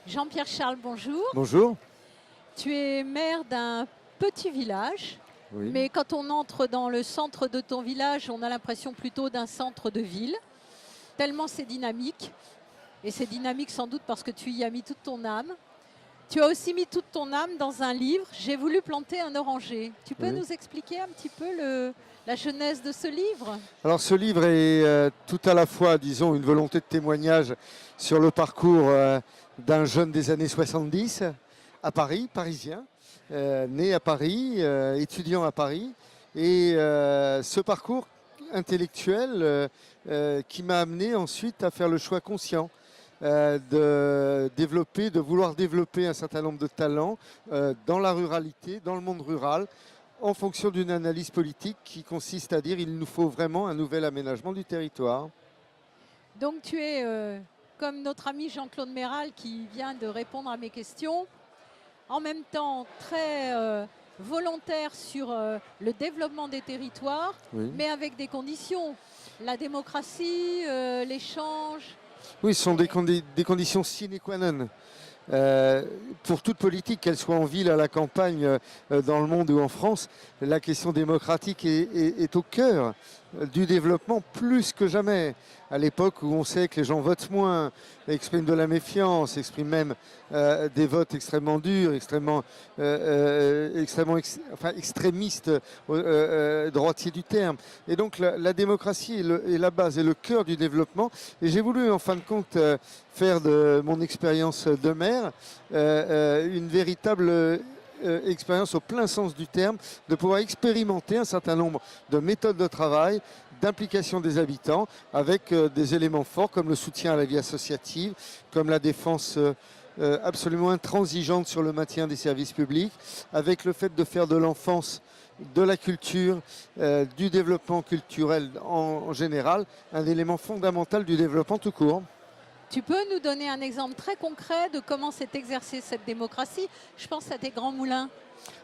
Jean-Pierre Charles, bonjour. Bonjour. Tu es maire d'un petit village, Oui. mais quand on entre dans le centre de ton village, on a l'impression plutôt d'un centre de ville, tellement c'est dynamique. Et c'est dynamique sans doute parce que tu y as mis toute ton âme. Tu as aussi mis toute ton âme dans un livre, J'ai voulu planter un oranger. Tu peux nous expliquer un petit peu la genèse de ce livre? Alors ce livre est tout à la fois, disons, une volonté de témoignage sur le parcours d'un jeune des années 70 à Paris, parisien, né à Paris, étudiant à Paris. Et ce parcours intellectuel qui m'a amené ensuite à faire le choix conscient de vouloir développer un certain nombre de talents dans la ruralité, dans le monde rural, en fonction d'une analyse politique qui consiste à dire qu'il nous faut vraiment un nouvel aménagement du territoire. Donc tu es, comme notre ami Jean-Claude Méral qui vient de répondre à mes questions, en même temps très volontaire sur le développement des territoires, mais avec des conditions. La démocratie, l'échange. Oui, ce sont des conditions sine qua non. Pour toute politique, qu'elle soit en ville, à la campagne, dans le monde ou en France, la question démocratique est au cœur du développement plus que jamais. À l'époque où on sait que les gens votent moins, expriment de la méfiance, expriment même des votes extrêmement durs, extrémistes, droitiers du terme. Et donc la démocratie est la base et le cœur du développement. Et j'ai voulu en fin de compte faire de mon expérience de maire une véritable expérience au plein sens du terme, de pouvoir expérimenter un certain nombre de méthodes de travail, d'implication des habitants, avec des éléments forts comme le soutien à la vie associative, comme la défense absolument intransigeante sur le maintien des services publics, avec le fait de faire de l'enfance, de la culture, du développement culturel en général, un élément fondamental du développement tout court. Tu peux nous donner un exemple très concret de comment s'est exercée cette démocratie? Je pense à tes grands moulins.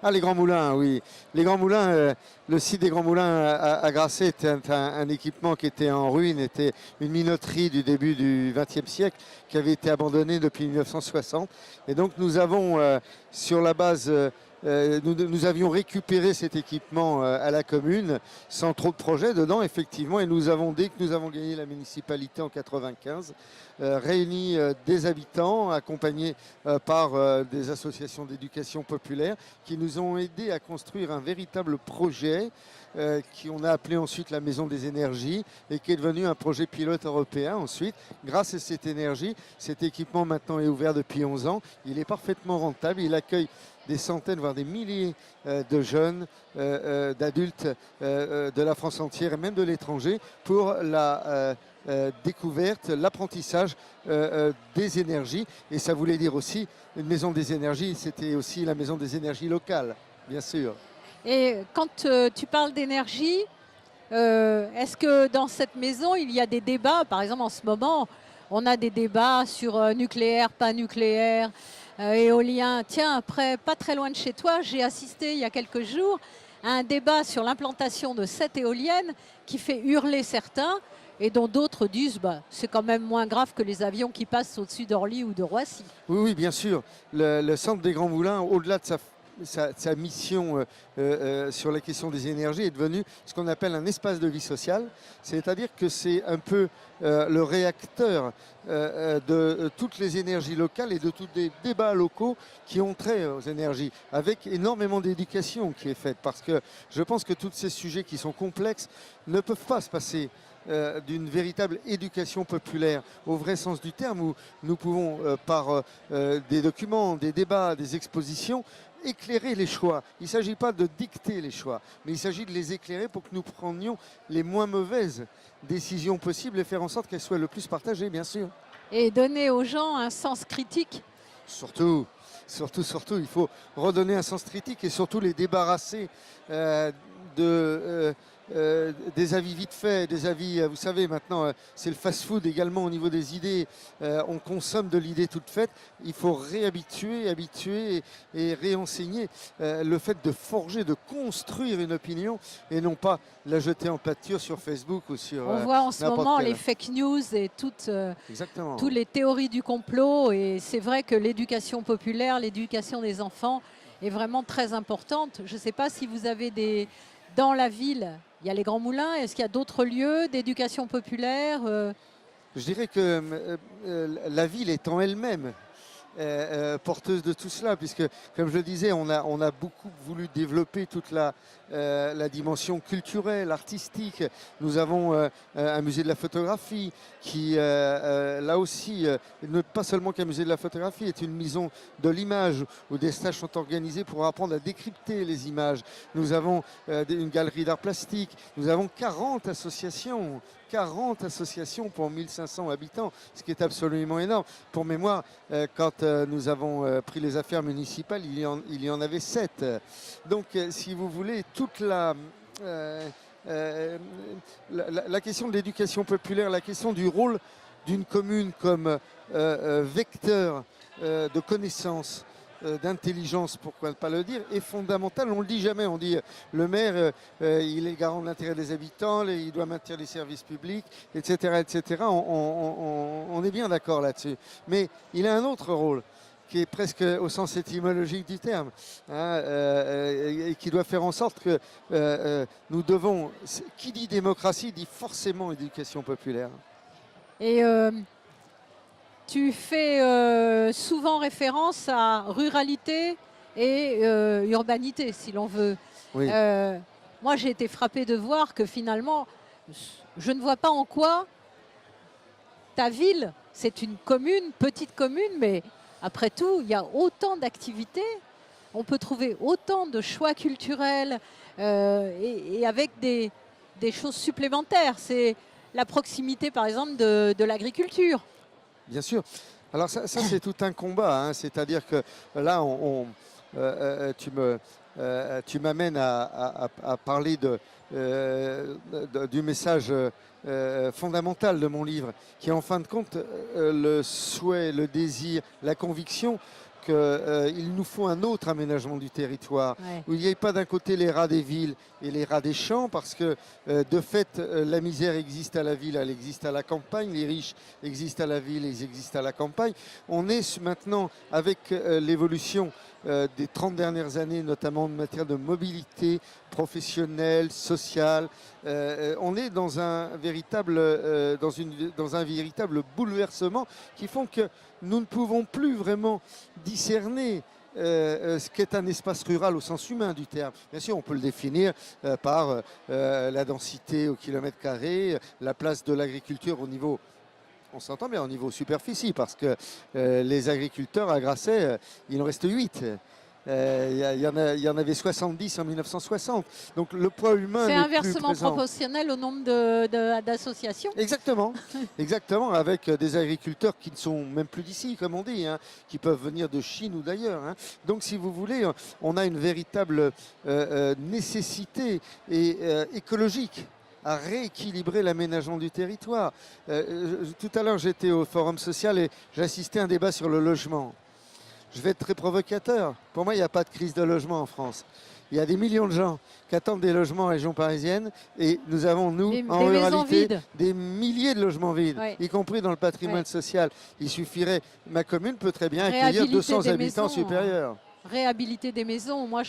Ah, les Grands Moulins, oui. Les Grands Moulins, le site des Grands Moulins à Grasset était un équipement qui était en ruine, était une minoterie du début du XXe siècle qui avait été abandonnée depuis 1960. Et donc nous avons, sur la base, nous avions récupéré cet équipement à la commune sans trop de projets dedans, effectivement. Et nous avons, dès que nous avons gagné la municipalité en 1995, réuni des habitants accompagnés par des associations d'éducation populaire qui nous ont aidés à construire un véritable projet qu'on a appelé ensuite la Maison des Énergies et qui est devenu un projet pilote européen ensuite. Grâce à cette énergie, cet équipement maintenant est ouvert depuis 11 ans. Il est parfaitement rentable. Il accueille des centaines, voire des milliers de jeunes, d'adultes de la France entière et même de l'étranger pour la découverte, l'apprentissage des énergies. Et ça voulait dire aussi une maison des énergies, c'était aussi la maison des énergies locales, bien sûr. Et quand tu parles d'énergie, est-ce que dans cette maison, il y a des débats? Par exemple, en ce moment, on a des débats sur nucléaire, pas nucléaire, éolien. Tiens, après, pas très loin de chez toi, j'ai assisté il y a quelques jours à un débat sur l'implantation de cette éolienne qui fait hurler certains et dont d'autres disent c'est quand même moins grave que les avions qui passent au-dessus d'Orly ou de Roissy. Oui, oui, bien sûr. Le centre des Grands Moulins, au-delà de sa mission sur la question des énergies, est devenu ce qu'on appelle un espace de vie sociale. C'est-à-dire que c'est un peu le réacteur de toutes les énergies locales et de tous les débats locaux qui ont trait aux énergies, avec énormément d'éducation qui est faite. Parce que je pense que tous ces sujets qui sont complexes ne peuvent pas se passer d'une véritable éducation populaire au vrai sens du terme, où nous pouvons par des documents, des débats, des expositions éclairer les choix. Il ne s'agit pas de dicter les choix, mais il s'agit de les éclairer pour que nous prenions les moins mauvaises décisions possibles et faire en sorte qu'elles soient le plus partagées, bien sûr. Et donner aux gens un sens critique. Surtout, il faut redonner un sens critique et surtout les débarrasser des avis vite faits, des avis, vous savez, maintenant, c'est le fast-food également au niveau des idées. On consomme de l'idée toute faite. Il faut réhabituer, habituer et réenseigner le fait de forger, de construire une opinion et non pas la jeter en pâture sur Facebook ou sur On voit en ce moment quel. les fake news et toutes Exactement. les théories du complot. Et c'est vrai que l'éducation populaire, l'éducation des enfants est vraiment très importante. Je ne sais pas si vous avez dans la ville, il y a les Grands Moulins. Est-ce qu'il y a d'autres lieux d'éducation populaire Je dirais que la ville est en elle-même porteuse de tout cela, puisque, comme je le disais, on a beaucoup voulu développer toute la dimension culturelle, artistique. Nous avons un musée de la photographie qui, là aussi, pas seulement qu'un musée de la photographie, est une maison de l'image où des stages sont organisés pour apprendre à décrypter les images. Nous avons une galerie d'art plastique. Nous avons 40 associations pour 1500 habitants, ce qui est absolument énorme. Pour mémoire, quand nous avons pris les affaires municipales, il y en avait 7. Donc, si vous voulez, toute la question de l'éducation populaire, la question du rôle d'une commune comme vecteur de connaissances, d'intelligence, pourquoi ne pas le dire, est fondamentale. On ne le dit jamais, on dit le maire, il est garant de l'intérêt des habitants, il doit maintenir les services publics, etc. etc. On est bien d'accord là-dessus. Mais il a un autre rôle qui est presque au sens étymologique du terme, hein, et qui doit faire en sorte que nous devons, qui dit démocratie dit forcément éducation populaire. Et tu fais souvent référence à ruralité et urbanité, si l'on veut. Oui. Moi, j'ai été frappée de voir que finalement, je ne vois pas en quoi ta ville, c'est une commune, petite commune, mais après tout, il y a autant d'activités. On peut trouver autant de choix culturels et avec des choses supplémentaires. C'est la proximité, par exemple, de l'agriculture. Bien sûr. Alors ça c'est tout un combat, hein. C'est-à-dire que là, tu m'amènes à parler du message fondamental de mon livre, qui est en fin de compte le souhait, le désir, la conviction qu'il nous faut un autre aménagement du territoire, où il n'y ait pas d'un côté les rats des villes et les rats des champs, parce que de fait, la misère existe à la ville, elle existe à la campagne, les riches existent à la ville, ils existent à la campagne. On est maintenant, avec l'évolution des 30 dernières années, notamment en matière de mobilité professionnelle, sociale, on est dans un véritable bouleversement qui font que nous ne pouvons plus vraiment discerner ce qu'est un espace rural au sens humain du terme. Bien sûr, on peut le définir par la densité au kilomètre carré, la place de l'agriculture au niveau, on s'entend bien, au niveau superficie, parce que les agriculteurs à Grasset, il en reste 8. Il y en avait 70 en 1960. Donc le poids humain c'est n'est plus inversement présent. Proportionnel au nombre d'associations. Exactement, exactement, avec des agriculteurs qui ne sont même plus d'ici, comme on dit, hein, qui peuvent venir de Chine ou d'ailleurs, hein. Donc si vous voulez, on a une véritable nécessité écologique à rééquilibrer l'aménagement du territoire. Tout à l'heure, j'étais au Forum social et j'assistais à un débat sur le logement. Je vais être très provocateur. Pour moi, il n'y a pas de crise de logement en France. Il y a des millions de gens qui attendent des logements en région parisienne et nous avons, nous, en ruralité, des milliers de logements vides, y compris dans le patrimoine social. Il suffirait, ma commune peut très bien accueillir 200 habitants supérieurs. Réhabiliter des maisons. Moi,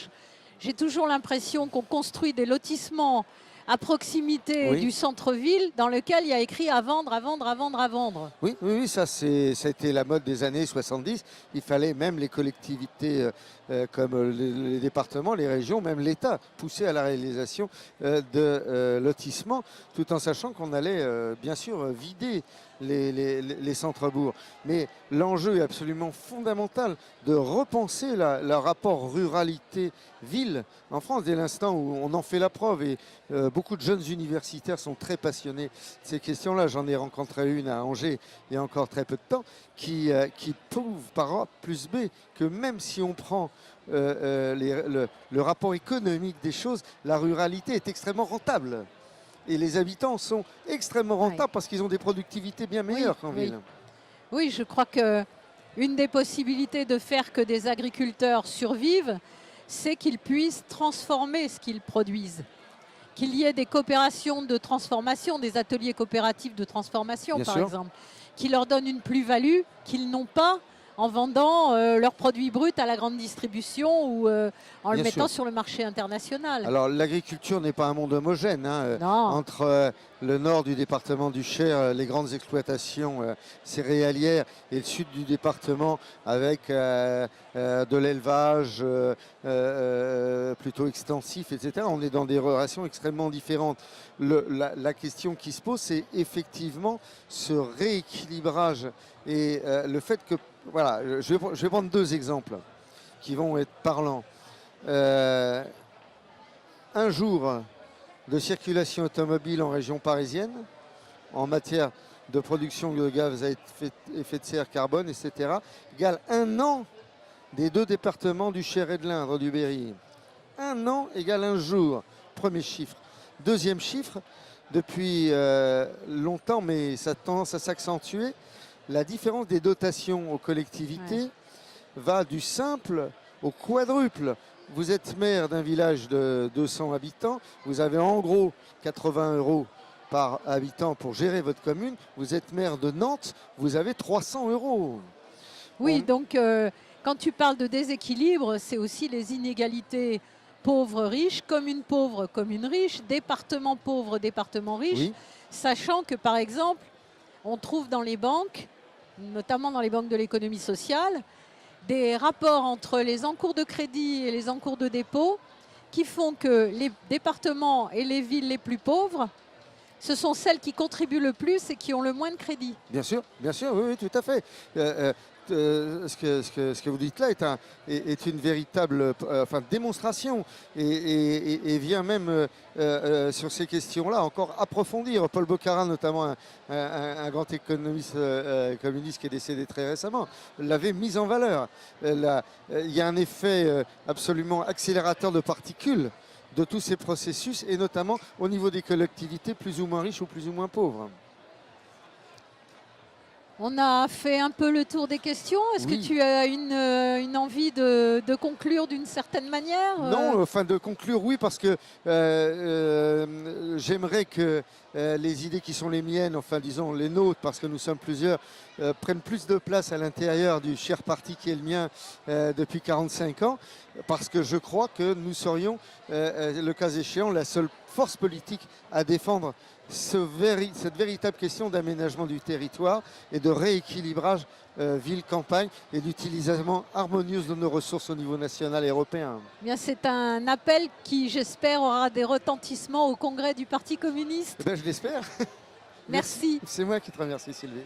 j'ai toujours l'impression qu'on construit des lotissements à proximité du centre-ville dans lequel il y a écrit à vendre, à vendre, à vendre, à vendre. Oui, ça a été la mode des années 70. Il fallait même les collectivités comme les départements, les régions, même l'État pousser à la réalisation de lotissements, tout en sachant qu'on allait bien sûr vider les centres-bourgs. Mais l'enjeu est absolument fondamental de repenser le rapport ruralité-ville en France, dès l'instant où on en fait la preuve. Et beaucoup de jeunes universitaires sont très passionnés de ces questions-là. J'en ai rencontré une à Angers il y a encore très peu de temps qui prouve par A plus B que même si on prend le rapport économique des choses, la ruralité est extrêmement rentable. Et les habitants sont extrêmement rentables parce qu'ils ont des productivités bien meilleures qu'en ville. Oui, je crois qu'une des possibilités de faire que des agriculteurs survivent, c'est qu'ils puissent transformer ce qu'ils produisent. Qu'il y ait des coopérations de transformation, des ateliers coopératifs de transformation, par exemple, qui leur donnent une plus-value qu'ils n'ont pas en vendant leurs produits bruts à la grande distribution ou en le mettant sur le marché international. Alors l'agriculture n'est pas un monde homogène. Entre le nord du département du Cher, les grandes exploitations céréalières, et le sud du département avec de l'élevage plutôt extensif, etc. On est dans des relations extrêmement différentes. La question qui se pose, c'est effectivement ce rééquilibrage et le fait que, voilà, je vais prendre deux exemples qui vont être parlants. Un jour de circulation automobile en région parisienne en matière de production de gaz à effet de serre, carbone, etc. égale un an des deux départements du Cher et de l'Indre, du Berry. Un an égale un jour. Premier chiffre. Deuxième chiffre, depuis longtemps, mais ça a tendance à s'accentuer, la différence des dotations aux collectivités va du simple au quadruple. Vous êtes maire d'un village de 200 habitants, vous avez en gros 80 € par habitant pour gérer votre commune. Vous êtes maire de Nantes, vous avez 300 €. Oui, donc quand tu parles de déséquilibre, c'est aussi les inégalités pauvres-riches, commune pauvre, commune riche, département pauvre, département riche, sachant que par exemple, on trouve dans les banques, notamment dans les banques de l'économie sociale, des rapports entre les encours de crédit et les encours de dépôt qui font que les départements et les villes les plus pauvres, ce sont celles qui contribuent le plus et qui ont le moins de crédit. Bien sûr, oui, tout à fait. Ce que vous dites là est une véritable démonstration et vient même sur ces questions-là encore approfondir. Paul Boccarat, notamment un grand économiste communiste qui est décédé très récemment, l'avait mise en valeur. Il y a un effet absolument accélérateur de particules de tous ces processus et notamment au niveau des collectivités plus ou moins riches ou plus ou moins pauvres. On a fait un peu le tour des questions. Est-ce que tu as une envie de conclure d'une certaine manière Non, de conclure, oui, parce que j'aimerais que les idées qui sont les miennes, disons les nôtres, parce que nous sommes plusieurs, prennent plus de place à l'intérieur du cher parti qui est le mien depuis 45 ans, parce que je crois que nous serions, le cas échéant, la seule force politique à défendre cette véritable question d'aménagement du territoire et de rééquilibrage ville-campagne et d'utilisation harmonieuse de nos ressources au niveau national et européen. Bien, c'est un appel qui, j'espère, aura des retentissements au congrès du Parti communiste. Je l'espère. Merci. C'est moi qui te remercie, Sylvie.